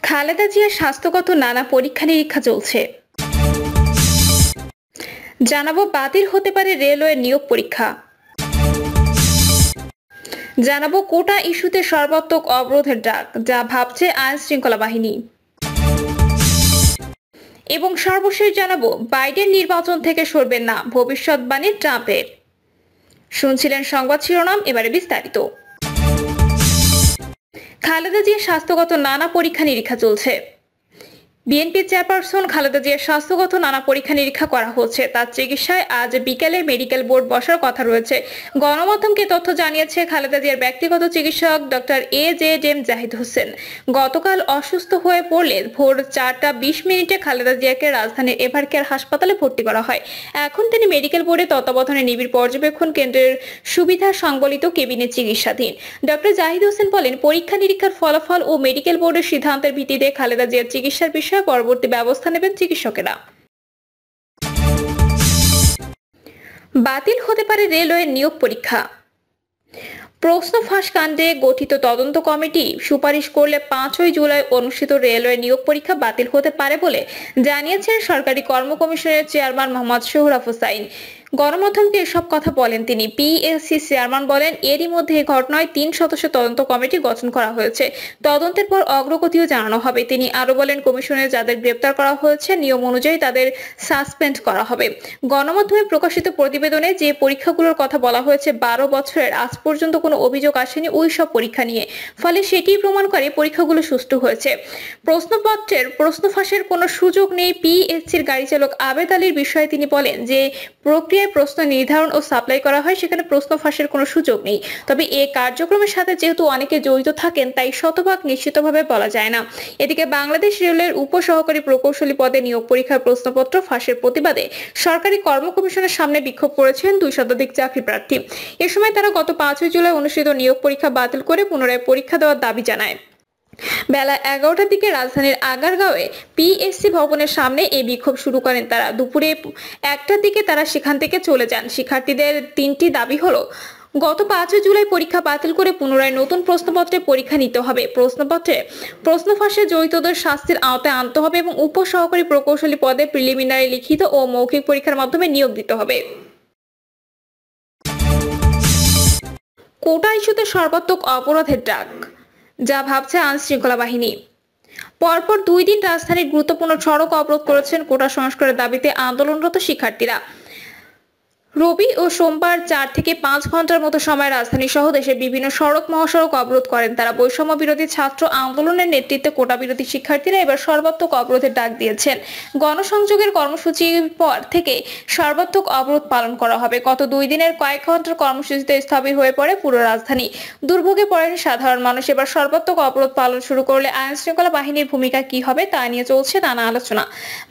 খালেদা জিয়ার স্বাস্থ্যগত নানা পরীক্ষা নিরীক্ষা চলছে। জানাবো বাতিল হতে পারে রেলওয়ে নিয়োগ পরীক্ষা। জানাবো কোটা ইস্যুতে সর্বাত্মক অবরোধের ডাক, যা ভাবছে আইন শৃঙ্খলা বাহিনী। এবং সর্বশেষ জানাবো বাইডেন নির্বাচন থেকে সরবেন না, ভবিষ্যৎবাণী ট্রাম্পের। শুনছিলেন সংবাদ শিরোনাম, এবারে বিস্তারিত। খালেদা জিয়ার স্বাস্থ্যগত নানা পরীক্ষা নিরীক্ষা চলছে। বিএনপি চেয়ারপারসন খালেদা জিয়ার স্বাস্থ্যগত নানা পরীক্ষা নিরীক্ষা করা হচ্ছে। তার চিকিৎসায় আজ বিকেলে মেডিকেল বোর্ড বসার কথা রয়েছে। গণমাধ্যমকে তথ্য জানিয়েছে খালেদা জিয়ার ব্যক্তিগত চিকিৎসক ডক্টর AJM জাহিদ হোসেন। গতকাল অসুস্থ হয়ে পড়লে ভোর 4:20 খালেদা জিয়াকে রাজধানীর এভারকেয়ার হাসপাতালে ভর্তি করা হয়। এখন তিনি মেডিকেল বোর্ডের তত্ত্বাবধানে নিবিড় পর্যবেক্ষণ কেন্দ্রের সুবিধা সংবলিত কেবিনে চিকিৎসাধীন। ডক্টর জাহিদ হোসেন বলেন, পরীক্ষা নিরীক্ষার ফলাফল ও মেডিকেল বোর্ডের সিদ্ধান্তের ভিত্তিতে খালেদা জিয়ার চিকিৎসার বিষয়ে পরবর্তী ব্যবস্থা নেবেন চিকিৎসকেরা। বাতিল হতে পারে রেলওয়ে নিয়োগ পরীক্ষা। প্রশ্ন ফাঁস কাণ্ডে গঠিত তদন্ত কমিটি সুপারিশ করলে 5ই জুলাই অনুষ্ঠিত রেলওয়ে নিয়োগ পরীক্ষা বাতিল হতে পারে বলে জানিয়েছেন সরকারি কর্ম কমিশনের চেয়ারম্যান মোহাম্মদ সোহরাব হোসাইন। গণমাধ্যমকে এসব কথা বলেন তিনি। পিএসসি চেয়ারম্যান বলেন, এরই মধ্যে এই ঘটনায় 3 সদস্য তদন্ত কমিটি গঠন করা হয়েছে। তদন্তের পর অগ্রগতিও জানানো হবে। তিনি আরো বলেন, কমিশনে যাদের গ্রেপ্তার করা হয়েছে নিয়ম অনুযায়ী তাদের সাসপেন্ড করা হবে। গণমাধ্যমে প্রকাশিত প্রতিবেদনে যে পরীক্ষাগুলোর কথা বলা হয়েছে 12 বছরের আজ পর্যন্ত কোনো অভিযোগ আসেনি ওই সব পরীক্ষা নিয়ে। ফলে সেটিই প্রমাণ করে পরীক্ষাগুলো সুষ্ঠু হয়েছে। প্রশ্নপত্রের প্রশ্ন ফাঁসের কোনো সুযোগ নেই। পিএসসির গাড়ি চালক আবেদ আলীর বিষয়ে তিনি বলেন, যে প্রক্রিয়ায় প্রশ্ন নির্ধারণ ও সাপ্লাই করা হয় সেখানে প্রশ্ন ফাঁসের কোনো সুযোগ নেই। তবে এই কার্যক্রমের সাথে যেহেতু অনেকে জড়িত থাকেন তাই শতভাগ নিশ্চিতভাবে বলা যায় না। এদিকে বাংলাদেশ রেলের উপসহকারী প্রকৌশলী পদে নিয়োগ পরীক্ষার প্রশ্নপত্র ফাঁসের প্রতিবাদে সরকারি কর্ম কমিশনের সামনে বিক্ষোভ করেছেন 2 শতাধিক চাকরি প্রার্থী। এ সময় তারা গত 5ই জুলাই অনুষ্ঠিত নিয়োগ পরীক্ষা বাতিল করে পুনরায় পরীক্ষা দেওয়ার দাবি জানায়। বেলা 11টার দিকে রাজধানীর আগারগাঁওয়ে পিএসসি ভবনের সামনে এই বিক্ষোভ শুরু করেন তারা। দুপুরে 1টার দিকে তারা সেখান থেকে চলে যান। শিক্ষার্থীদের 3টি দাবি হলো, গত 5 জুলাই পরীক্ষা বাতিল করে পুনরায় নতুন প্রশ্নপত্রে পরীক্ষা নিতে হবে, প্রশ্নপত্রে প্রশ্ন ফাঁসে জড়িতদের শাস্তির আওতায় আনতে হবে এবং উপসহকারী প্রকৌশলী পদে প্রিলিমিনারি লিখিত ও মৌখিক পরীক্ষার মাধ্যমে নিয়োগ দিতে হবে। কোটা ইস্যুতে সর্বাত্মক অবরোধের ডাক, যা ভাবছে আইন শৃঙ্খলা বাহিনী। পরপর 2 দিন রাজধানীর গুরুত্বপূর্ণ সড়ক অবরোধ করেছেন কোটা সংস্কারের দাবিতে আন্দোলনরত শিক্ষার্থীরা। রবি ও সোমবার 4 থেকে 5 ঘন্টার মতো সময় রাজধানী সহ দেশের বিভিন্ন সড়ক মহাসড়ক অবরোধ করেন তারা। বৈষম্য বিরোধী ছাত্র আন্দোলনের নেতৃত্বে কোটা বিরোধী শিক্ষার্থীরা এবার সর্বাত্মক অবরোধের ডাক দিয়েছেন। গণসংযোগের কর্মসূচির পর থেকে সর্বাত্মক অবরোধ পালন করা হবে। গত 2 দিনের কয়েক ঘন্টার কর্মসূচিতে স্থবির হয়ে পড়ে পুরো রাজধানী। দুর্ভোগে পড়েন সাধারণ মানুষ। এবার সর্বাত্মক অবরোধ পালন শুরু করলে আইন শৃঙ্খলা বাহিনীর ভূমিকা কি হবে তা নিয়ে চলছে নানা আলোচনা।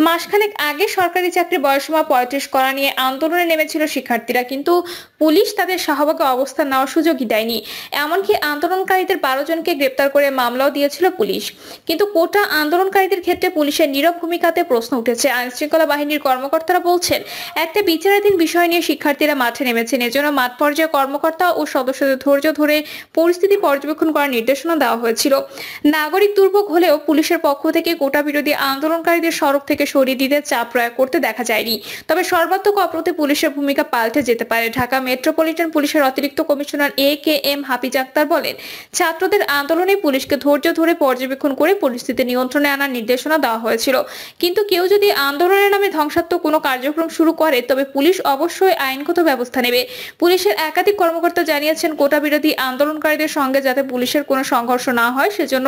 মাসখানেক আগে সরকারি চাকরির বয়সসীমা 35 করা নিয়ে আন্দোলনে নেমেছিল শিক্ষার্থীরা, কিন্তু পুলিশ তাদের শাহবাগে অবস্থান নেওয়ার সুযোগই দেয়নি। এমনকি আন্দোলনকারীদের 12 জনকে গ্রেপ্তার করে মামলাও দিয়েছিল পুলিশ। কিন্তু কোটা আন্দোলনকারীদের ক্ষেত্রে পুলিশের নীরব ভূমিকাতে প্রশ্ন উঠেছে। আইন শৃঙ্খলা বাহিনীর কর্মকর্তারা বলছেন, একটা বিচারাধীন বিষয় নিয়ে শিক্ষার্থীরা মাঠে নেমেছেন। এজন্য মাঠ পর্যায়ে কর্মকর্তা ও সদস্যদের ধৈর্য ধরে পরিস্থিতি পর্যবেক্ষণ করার নির্দেশনা দেওয়া হয়েছিল। নাগরিক দুর্ভোগ হলেও পুলিশের পক্ষ থেকে কোটা বিরোধী আন্দোলনকারীদের সড়ক থেকে সরিয়ে দিতে চাপ প্রয়োগ করতে দেখা যায়নি। তবে সর্বাত্মক অবরোধে পুলিশের ভূমিকা পাল্টে যেতে পারে। ঢাকা মেট্রোপলিটন পুলিশের অতিরিক্ত কমিশনার AKM হাফিজ আক্তার বলেন, ছাত্রদের আন্দোলনে পুলিশকে ধৈর্য ধরে পর্যবেক্ষণ করে পরিস্থিতি নিয়ন্ত্রণে আনার নির্দেশনা দেওয়া হয়েছিল। কিন্তু কেউ যদি আন্দোলনের নামে ধ্বংসাত্মক কোনো কার্যক্রম শুরু করে তবে পুলিশ অবশ্যই আইনগত ব্যবস্থা নেবে। পুলিশের একাধিক কর্মকর্তা জানিয়েছেন, কোটা বিরোধী আন্দোলনকারীদের সঙ্গে যাতে পুলিশের কোনো সংঘর্ষ না হয় সেজন্য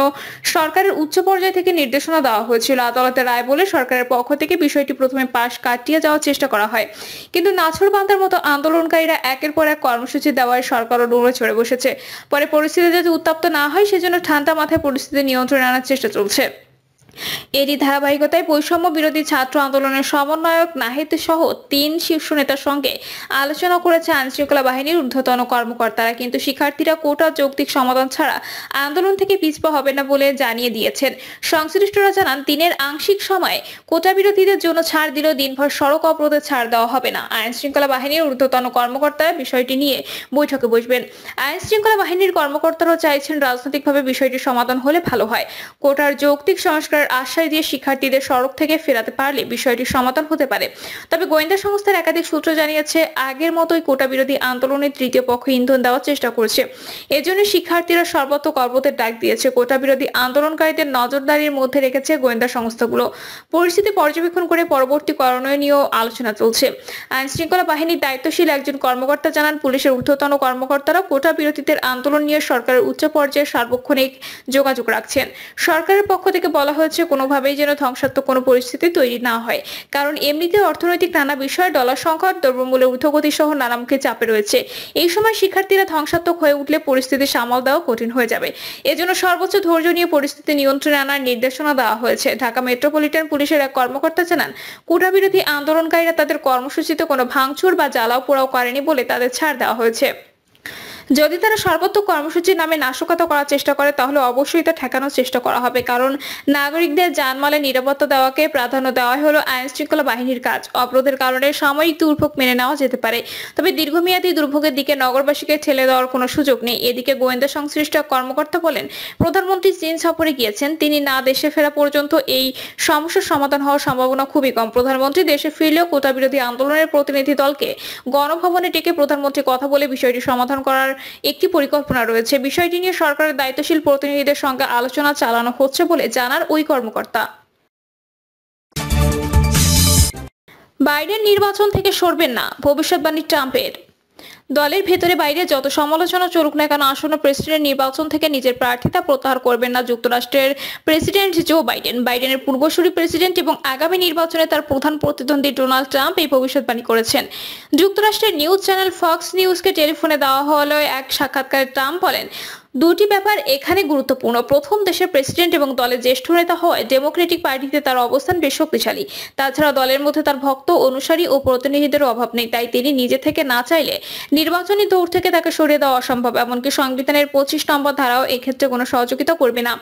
সরকারের উচ্চ পর্যায় থেকে নির্দেশনা দেওয়া হয়েছিল। আদালতের রায় বলে সরকারের পক্ষ থেকে বিষয়টি প্রথমে পাশ কাটিয়ে যাওয়ার চেষ্টা করা হয়, কিন্তু নাছোড়বান্দার মতো আন্দোলনকারীরা একের পর এক কর্মসূচি দেওয়ায় সরকারও নড়ে চড়ে বসেছে। পরে পরিস্থিতি যাতে উত্তপ্ত না হয় সেজন্য ঠান্ডা মাথায় পরিস্থিতি নিয়ন্ত্রণে আনার চেষ্টা চলছে। এরই ধারাবাহিকতায় বৈষম্য বিরোধী ছাত্র আন্দোলনের সমন্বয়ক নাহিদ সহ 3 শীর্ষ নেতার সঙ্গে আলোচনা করেছে আইনশৃঙ্খলা বাহিনীর ঊর্ধ্বতন কর্মকর্তারা, কিন্তু শিক্ষার্থীরা কোটা যৌক্তিক সমাধান ছাড়া আন্দোলন থেকে পিছপা হবে না বলে জানিয়ে দিয়েছেন। সংশ্লিষ্টরা জানান, দিনের আংশিক সময়ে কোটা বিরোধীদের জন্য ছাড় দিলেও দিনভর সড়ক অবরোধে ছাড় দেওয়া হবে না। আইনশৃঙ্খলা বাহিনীর ঊর্ধ্বতন কর্মকর্তারা বিষয়টি নিয়ে বৈঠকে বসবেন। আইনশৃঙ্খলা বাহিনীর কর্মকর্তারাও চাইছেন রাজনৈতিকভাবে বিষয়টি সমাধান হলে ভালো হয়। কোটার যৌক্তিক সংস্কারের আশ্বাস দিয়ে শিক্ষার্থীদের সড়ক থেকে ফেরাতে পারলে বিষয়টি সমাধান হতে পারে। তবে গোয়েন্দা সংস্থার একাধিক সূত্র জানিয়েছে, আগের মতোই কোটা বিরোধী আন্দোলনের তৃতীয় পক্ষ ইন্ধন দেওয়ার চেষ্টা করছে। এজন্য শিক্ষার্থীরা সর্বাত্মক অবরোধের ডাক দিয়েছে। কোটা বিরোধী আন্দোলনকারীদের নজরদারির মধ্যে রেখেছে গোয়েন্দা সংস্থাগুলো। পরিস্থিতি পর্যবেক্ষণ করে পরবর্তী করণীয় নিয়েও আলোচনা চলছে। আইনশৃঙ্খলা বাহিনীর দায়িত্বশীল একজন কর্মকর্তা জানান, পুলিশের ঊর্ধ্বতন কর্মকর্তারা কোটা বিরোধীদের আন্দোলন নিয়ে সরকারের উচ্চ পর্যায়ে সার্বক্ষণিক যোগাযোগ রাখছেন। সরকারের পক্ষ থেকে বলা হয়েছে, কোনোভাবেই যেন ধ্বংসাত্মক কোনো পরিস্থিতি তৈরি না হয়, কারণ এমনিতে অর্থনৈতিক নানা বিষয়, ডলার সংকট, দ্রব্যমূল্যের ঊর্ধ্বগতি সহ নানামুখী চাপে রয়েছে। এই সময় শিক্ষার্থীরা ধ্বংসাত্মক হয়ে উঠলে পরিস্থিতি সামাল দেওয়া কঠিন হয়ে যাবে। এজন্য সর্বোচ্চ ধৈর্য নিয়ে পরিস্থিতি নিয়ন্ত্রণে আনার নির্দেশনা দেওয়া হয়েছে। ঢাকা মেট্রোপলিটন পুলিশের এক কর্মকর্তা জানান, কোটা বিরোধী আন্দোলনকারীরা তাদের কর্মসূচিতে কোনো ভাঙচুর বা জ্বালাও পোড়াও করেনি বলে তাদের ছাড় দেওয়া হয়েছে। যদি তারা সর্বাত্মক কর্মসূচির নামে নাশকতা করার চেষ্টা করে, তাহলে অবশ্যই তা ঠেকানোর চেষ্টা করা হবে, কারণ নাগরিকদের জানমালের নিরাপত্তা দেওয়াকে প্রাধান্য দেওয়াই হলো আইন শৃঙ্খলা বাহিনীর কাজ। অবরোধের কারণে সাময়িক দুর্ভোগ মেনে নেওয়া যেতে পারে, তবে দীর্ঘমেয়াদী দুর্ভোগের দিকে নগরবাসীকে ঠেলে দেওয়ার কোনো সুযোগ নেই। এদিকে গোয়েন্দা সংশ্লিষ্ট কর্মকর্তা বলেন, প্রধানমন্ত্রী চীন সফরে গিয়েছেন, তিনি না দেশে ফেরা পর্যন্ত এই সমস্যার সমাধান হওয়ার সম্ভাবনা খুবই কম। প্রধানমন্ত্রী দেশে ফিরলেও কোটা বিরোধী আন্দোলনের প্রতিনিধি দলকে গণভবনে ডেকে প্রধানমন্ত্রী কথা বলে বিষয়টি সমাধান করার একটি পরিকল্পনা রয়েছে। বিষয়টি নিয়ে সরকারের দায়িত্বশীল প্রতিনিধিদের সঙ্গে আলোচনা চালানো হচ্ছে বলে জানান ওই কর্মকর্তা। বাইডেন নির্বাচন থেকে সরবেন না, ভবিষ্যৎবাণী ট্রাম্পের। দলের ভেতরে বাইরে যত সমালোচনা চলুক না কেন, আসন্ন প্রেসিডেন্ট নির্বাচন থেকে নিজের প্রার্থিতা প্রত্যাহার করবেন না যুক্তরাষ্ট্রের প্রেসিডেন্ট জো বাইডেন। বাইডেনের পূর্বসূরি প্রেসিডেন্ট এবং আগামী নির্বাচনে তার প্রধান প্রতিদ্বন্দ্বী ডোনাল্ড ট্রাম্প এই ভবিষ্যৎবাণী করেছেন। যুক্তরাষ্ট্রের নিউজ চ্যানেল ফক্স নিউজকে টেলিফোনে দেওয়া হলো এক সাক্ষাৎকারে ট্রাম্প বলেন, দুটি ব্যাপার এখানে গুরুত্বপূর্ণ। প্রথম, দেশের প্রেসিডেন্ট এবং দলের জ্যেষ্ঠ নেতা হওয়ায় ডেমোক্রেটিক পার্টিতে তার অবস্থান বেশ শক্তিশালী। তাছাড়া দলের মধ্যে তার ভক্ত, অনুসারী ও প্রতিনিধিদের অভাব নেই, তাই তিনি নিজে থেকে না চাইলে নির্বাচনী দৌড় থেকে তাকে সরিয়ে দেওয়া অসম্ভব। এমনকি সংবিধানের 25 নম্বর ধারাও এক্ষেত্রে কোনো সহযোগিতা করবে না।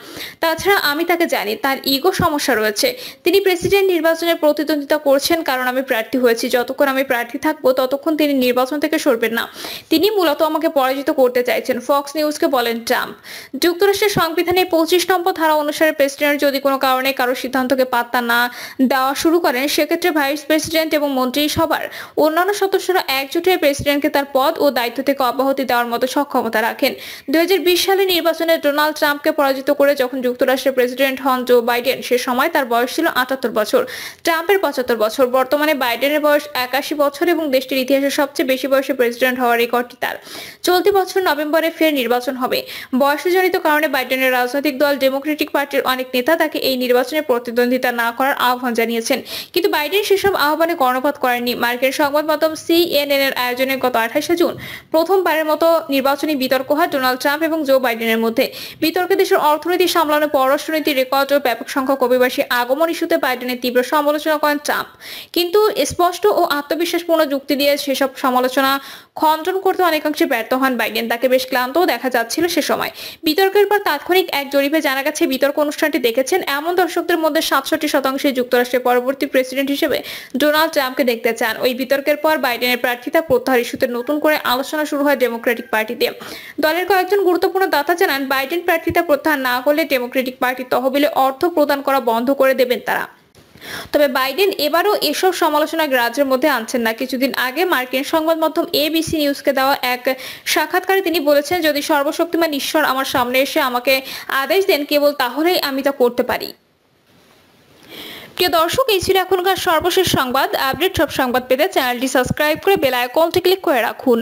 তাছাড়া আমি তাকে জানি, তার ইগো সমস্যা রয়েছে। তিনি প্রেসিডেন্ট নির্বাচনে প্রতিদ্বন্দ্বিতা করছেন কারণ আমি প্রার্থী হয়েছি। যতক্ষণ আমি প্রার্থী থাকবো ততক্ষণ তিনি নির্বাচন থেকে সরবেন না। তিনি মূলত আমাকে পরাজিত করতে চাইছেন, ফক্স নিউজকে বলেন ট্রাম্প। যুক্তরাষ্ট্রের সংবিধানের 25 নম্বর ধারা অনুসারে প্রেসিডেন্ট যদি কোনো কারণে কারো সিদ্ধান্তকে পাত্তা না দেওয়া শুরু করেন, সেক্ষেত্রে ভাইস প্রেসিডেন্ট এবং মন্ত্রিসভার অন্যান্য সদস্যরা একজোট হয়ে প্রেসিডেন্টকে তার পদ ও দায়িত্ব থেকে অব্যাহতি দেওয়ার মতো সক্ষমতা রাখেন। 2020 সালে নির্বাচনে ডোনাল্ড ট্রাম্পকে পরাজিত করে যখন যুক্তরাষ্ট্রের প্রেসিডেন্ট হন জো বাইডেন, সে সময় তার বয়স ছিল 78 বছর, ট্রাম্পের 75 বছর। বর্তমানে বাইডেনের বয়স 81 বছর এবং দেশটির ইতিহাসে সবচেয়ে বেশি বয়সে প্রেসিডেন্ট হওয়ার রেকর্ডটি তার। চলতি বছর নভেম্বরে ফের নির্বাচন হবে। বয়সজনিত কারণে বাইডেনের রাজনৈতিক দল ডেমোক্রেটিক পার্টির অনেক নেতা তাকে এই নির্বাচনে প্রতিদ্বন্দ্বিতা না করার আহ্বান জানিয়েছেন, কিন্তু বাইডেন সেসব আহ্বানে কর্ণপাত করেননি। মার্কিন সংবাদ মাধ্যম CNN এর আয়োজনে গত 28 জুন প্রথমবারের মতো নির্বাচনী বিতর্ক হয় ডোনাল্ড ট্রাম্প এবং জো বাইডেনের মধ্যে। বিতর্কে দেশের অর্থনীতি সামলানো, পররাষ্ট্রনীতির রেকর্ড ও ব্যাপক সংখ্যক অভিবাসী আগমন ইস্যুতে বাইডেনের তীব্র সমালোচনা করেন ট্রাম্প, কিন্তু স্পষ্ট ও আত্মবিশ্বাসপূর্ণ যুক্তি দিয়ে সেসব সমালোচনা খণ্ডন করতে অনেকাংশে ব্যর্থ হন বাইডেন। তাকে বেশ ক্লান্তও দেখা যাচ্ছিল সে সময়। বিতর্কের পর তাৎক্ষণিক এক জরিপে জানা গেছে, বিতর্ক অনুষ্ঠানটি দেখেছেন এমন দর্শকদের মধ্যে 67% যুক্তরাষ্ট্রের পরবর্তী প্রেসিডেন্ট হিসেবে ডোনাল্ড ট্রাম্পকে দেখতে চান। ওই বিতর্কের পর বাইডেনের প্রার্থিতা প্রত্যাহার ইস্যুতে নতুন করে আলোচনা শুরু হয় ডেমোক্রেটিক পার্টিতে। দলের কয়েকজন গুরুত্বপূর্ণ দাতা জানান, বাইডেন প্রার্থিতা প্রত্যাহার না করলে ডেমোক্রেটিক পার্টি তহবিলে অর্থ প্রদান করা বন্ধ করে দেবেন তারা। তবে বাইডেন এবারও এসব সমালোচনা গ্রাহ্যের মধ্যে আনছেন না। কিছুদিন আগে মার্কিন সংবাদ মাধ্যম ABC নিউজকে দেওয়া এক সাক্ষাৎকারে তিনি বলেছেন, যদি সর্বশক্তিমান ঈশ্বর আমার সামনে এসে আমাকে আদেশ দেন, কেবল তাহলেই আমি তা করতে পারি। প্রিয় দর্শক, এই ছিল এখনকার সর্বশেষ সংবাদ। আপডেট সব সংবাদ পেতে চ্যানেলটি সাবস্ক্রাইব করে বেল আইকনটি ক্লিক করে রাখুন।